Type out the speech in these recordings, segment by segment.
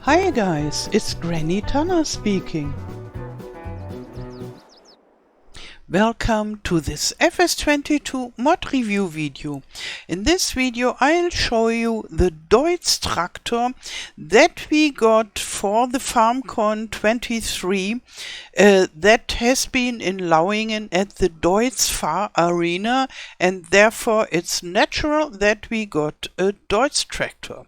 Hi guys, it's Granny Tana speaking. Welcome to this FS22 mod review video. In this video I'll show you the Deutz tractor that we got for the FarmCon 23 that has been in Lauingen at the Deutz-Fahr-Arena, and therefore it's natural that we got a Deutz tractor.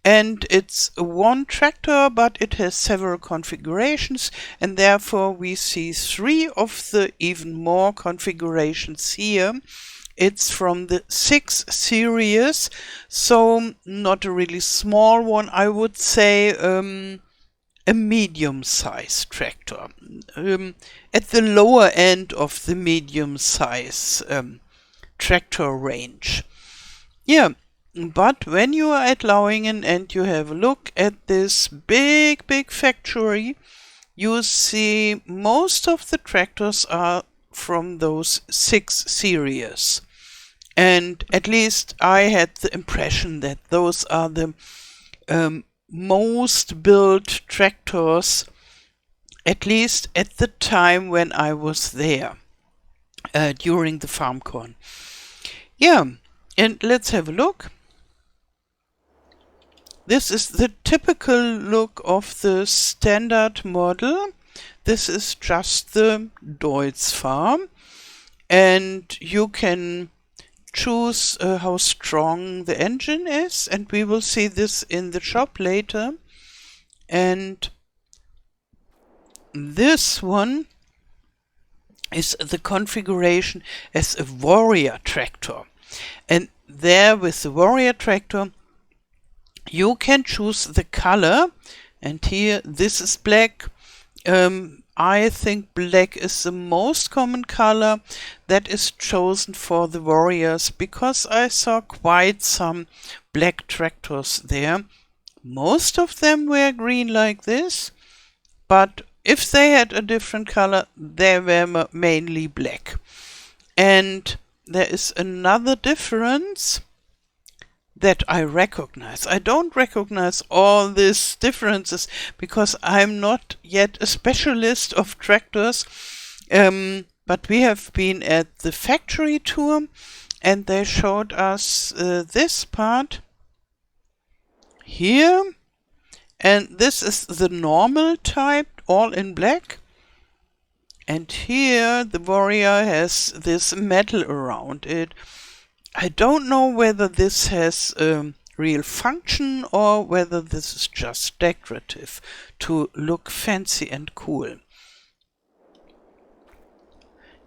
And it's one tractor, but it has several configurations, and therefore we see three of the even more configurations here. It's from the 6 series, so not a really small one, I would say a medium-size tractor. At the lower end of the medium-size tractor range. Yeah. But when you are at Lauingen and you have a look at this big factory, you see most of the tractors are from those 6 series. And at least I had the impression that those are the most built tractors, at least at the time when I was there during the FarmCon. Yeah, and let's have a look. This is the typical look of the standard model. This is just the Deutz-Fahr, and you can choose how strong the engine is, and we will see this in the shop later. And this one is the configuration as a warrior tractor, and there with the warrior tractor you can choose the color, and here this is black. I think black is the most common color that is chosen for the warriors, because I saw quite some black tractors there. Most of them were green like this, but if they had a different color, they were mainly black. And there is another difference that I recognize. I don't recognize all these differences because I'm not yet a specialist of tractors, but we have been at the factory tour and they showed us this part here, and this is the normal type, all in black, and here the warrior has this metal around it. I don't know whether this has a real function or whether this is just decorative to look fancy and cool.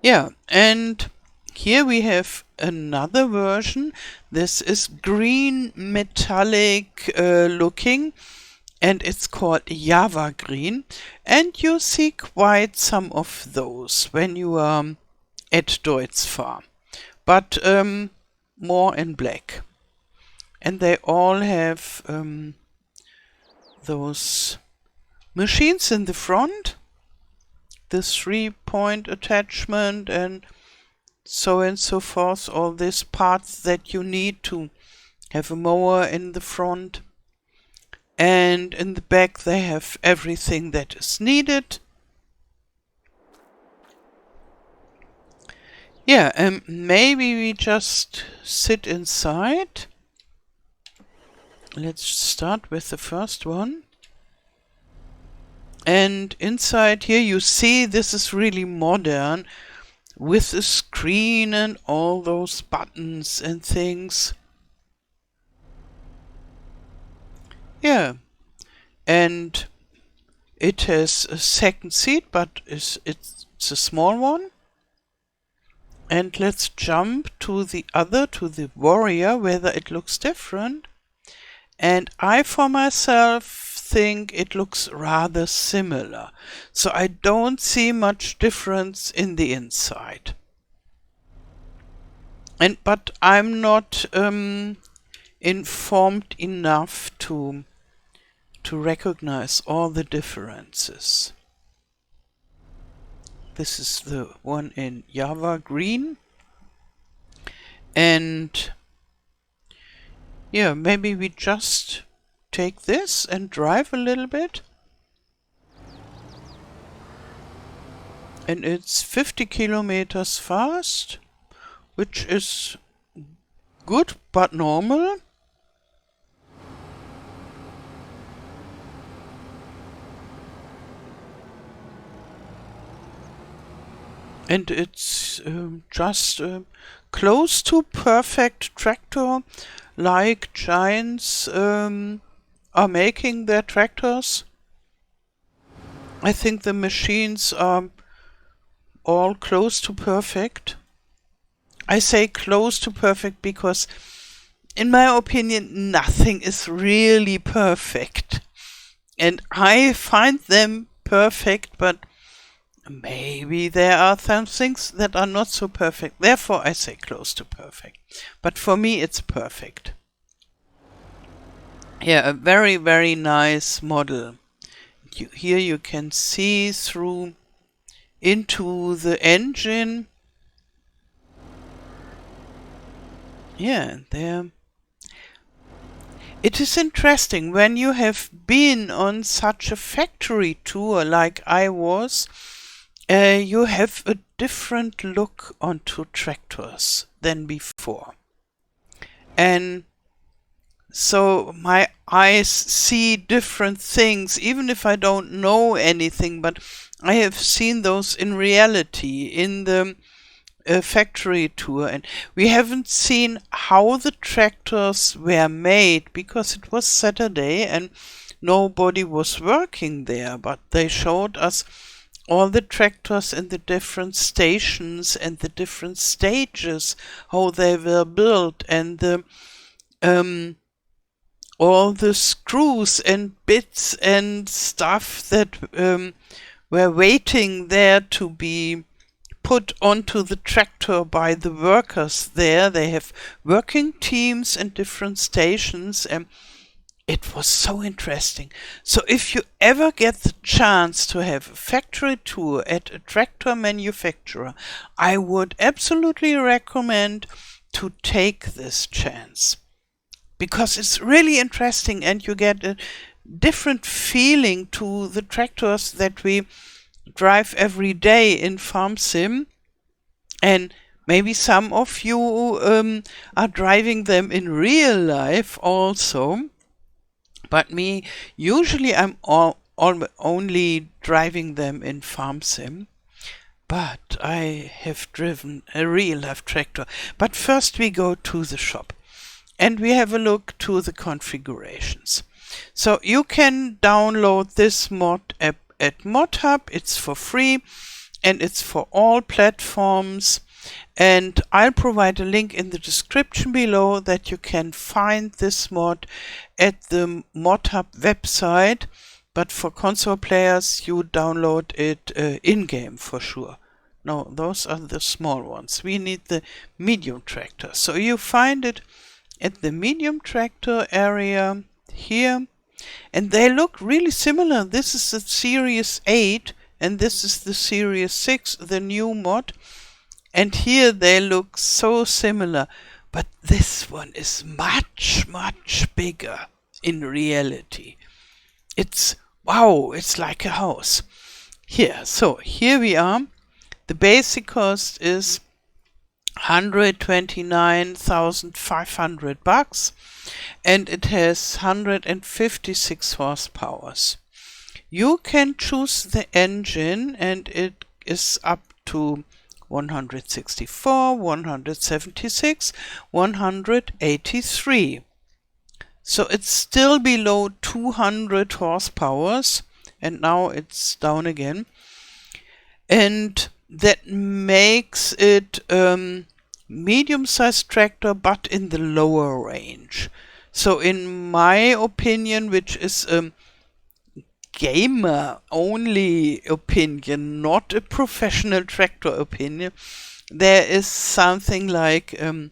Yeah, and here we have another version. This is green metallic looking, and it's called Java green, and you see quite some of those when you are at Deutz-Fahr, but more in black. And they all have those machines in the front, the 3-point attachment and so forth, all these parts that you need to have a mower in the front. And in the back they have everything that is needed. Yeah, maybe we just sit inside. Let's start with the first one. And inside here you see this is really modern, with a screen and all those buttons and things. Yeah, and it has a second seat, but it's a small one. And let's jump to the other, to the warrior, whether it looks different. And I for myself think it looks rather similar. So I don't see much difference in the inside. But I'm not informed enough to recognize all the differences. This is the one in Java green. And yeah, maybe we just take this and drive a little bit. And it's 50 kilometers fast, which is good but normal. And it's just close to perfect tractor, like giants are making their tractors. I think the machines are all close to perfect. I say close to perfect because, in my opinion, nothing is really perfect. And I find them perfect, but maybe there are some things that are not so perfect. Therefore, I say close to perfect. But for me, it's perfect. Yeah, a very, very nice model. Here you can see through into the engine. Yeah, there. It is interesting when you have been on such a factory tour like I was. You have a different look onto tractors than before. And so my eyes see different things, even if I don't know anything, but I have seen those in reality in the factory tour. And we haven't seen how the tractors were made because it was Saturday and nobody was working there, but they showed us all the tractors in the different stations and the different stages, how they were built, and the all the screws and bits and stuff that were waiting there to be put onto the tractor by the workers there. They have working teams and different stations, and it was so interesting. So if you ever get the chance to have a factory tour at a tractor manufacturer, I would absolutely recommend to take this chance, because it's really interesting and you get a different feeling to the tractors that we drive every day in Farm Sim. And maybe some of you are driving them in real life also. But me, usually I'm only driving them in Farm Sim. But I have driven a real life tractor. But first we go to the shop and we have a look to the configurations. So you can download this mod app at Modhub. It's for free and it's for all platforms. And I'll provide a link in the description below that you can find this mod at the Modhub website. But for console players, you download it in-game for sure. No, those are the small ones. We need the medium tractor. So you find it at the medium tractor area here. And they look really similar. This is the Series 8 and this is the Series 6, the new mod. And here they look so similar. But this one is much, much bigger in reality. It's, wow, it's like a house. Here, so here we are. The basic cost is 129,500 bucks and it has 156 horsepower. You can choose the engine and it is up to 164, 176, 183. So it's still below 200 horsepower and now it's down again. And that makes it medium-sized tractor but in the lower range. So in my opinion, which is a gamer only opinion, not a professional tractor opinion, there is something like a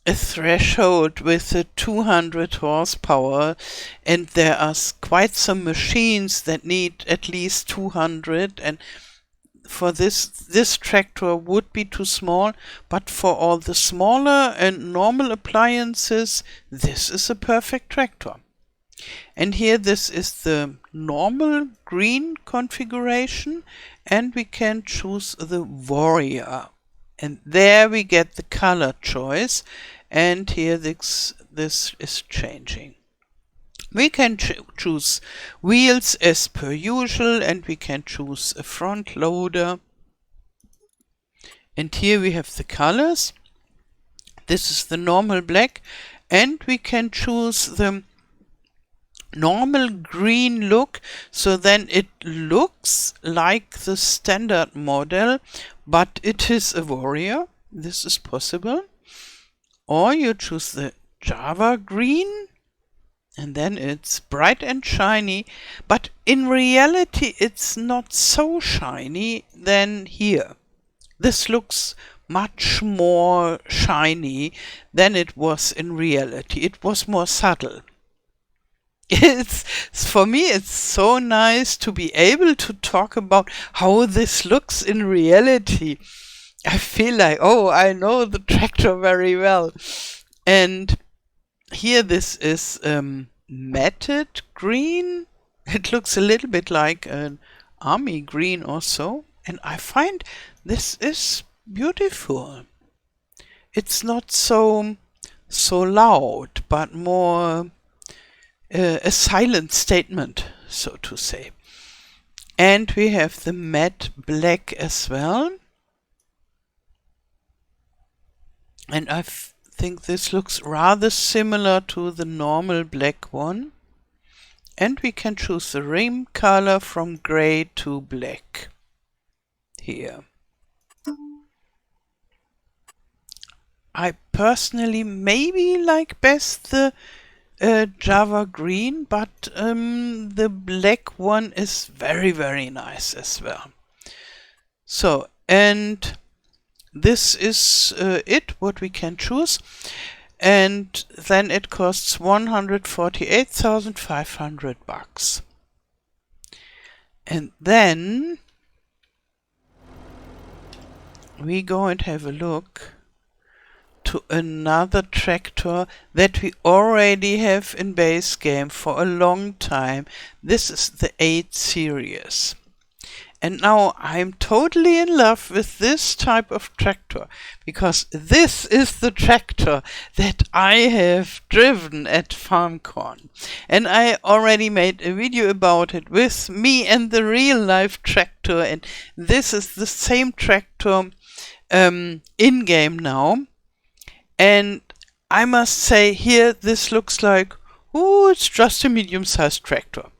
threshold with a 200 horsepower, and there are quite some machines that need at least 200, and for this tractor would be too small, but for all the smaller and normal appliances, this is a perfect tractor. And here this is the normal green configuration, and we can choose the warrior. And there we get the color choice, and here this is changing. We can choose wheels as per usual, and we can choose a front loader. And here we have the colors. This is the normal black, and we can choose the normal green look, so then it looks like the standard model, but it is a warrior. This is possible. Or you choose the Java green, and then it's bright and shiny, but in reality it's not so shiny than here. This looks much more shiny than it was in reality. It was more subtle. For me, it's so nice to be able to talk about how this looks in reality. I feel like, oh, I know the tractor very well. And here this is matted green. It looks a little bit like an army green or so. And I find this is beautiful. It's not so loud, but more a silent statement, so to say. And we have the matte black as well. And I think this looks rather similar to the normal black one. And we can choose the rim color from gray to black here. I personally maybe like best the Java green, but the black one is very, very nice as well. So, and this is what we can choose, and then it costs 148,500 bucks. And then we go and have a look to another tractor that we already have in base game for a long time. This is the 8 series. And now I'm totally in love with this type of tractor, because this is the tractor that I have driven at FarmCon. And I already made a video about it with me and the real life tractor, and this is the same tractor in game now. And I must say here, this looks like, oh, it's just a medium-sized tractor.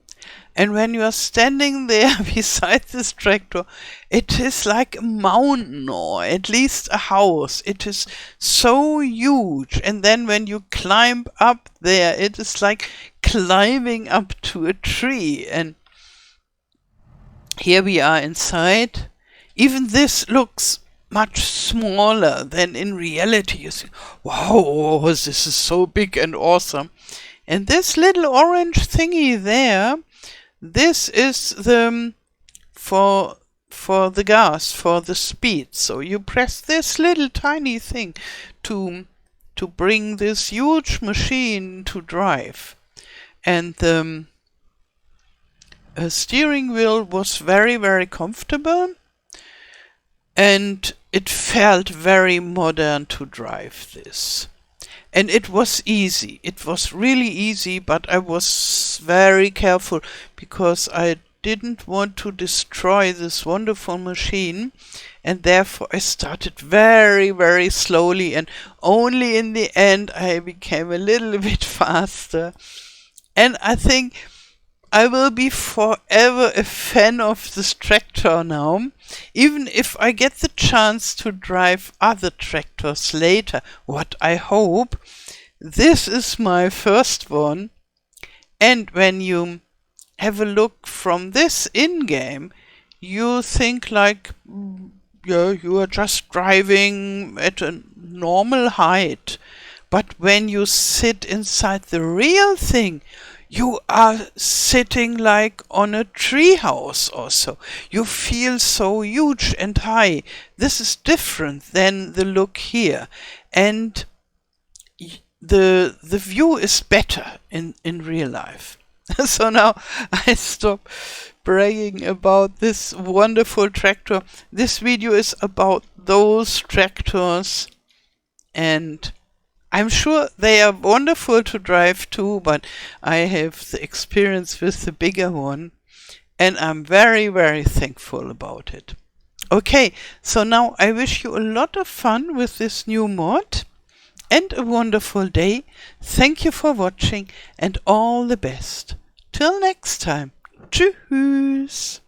And when you are standing there beside this tractor, it is like a mountain, or at least a house. It is so huge. And then when you climb up there, it is like climbing up to a tree. And here we are inside. Even this looks much smaller than in reality. You see, wow, this is so big and awesome. And this little orange thingy there, this is the for the gas, for the speed. So you press this little tiny thing to bring this huge machine to drive. And the steering wheel was very, very comfortable. And it felt very modern to drive this. And it was easy. It was really easy, but I was very careful because I didn't want to destroy this wonderful machine. And therefore I started very, very slowly. And only in the end I became a little bit faster. And I think I will be forever a fan of this tractor now, even if I get the chance to drive other tractors later, what I hope. This is my first one, and when you have a look from this in-game, you think like, yeah, you are just driving at a normal height. But when you sit inside the real thing, you are sitting like on a treehouse or so. You feel so huge and high. This is different than the look here. And the view is better in real life. So now I stop bragging about this wonderful tractor. This video is about those tractors, and I'm sure they are wonderful to drive too, but I have the experience with the bigger one, and I'm very, very thankful about it. Okay, so now I wish you a lot of fun with this new mod and a wonderful day. Thank you for watching and all the best. Till next time. Tschüss.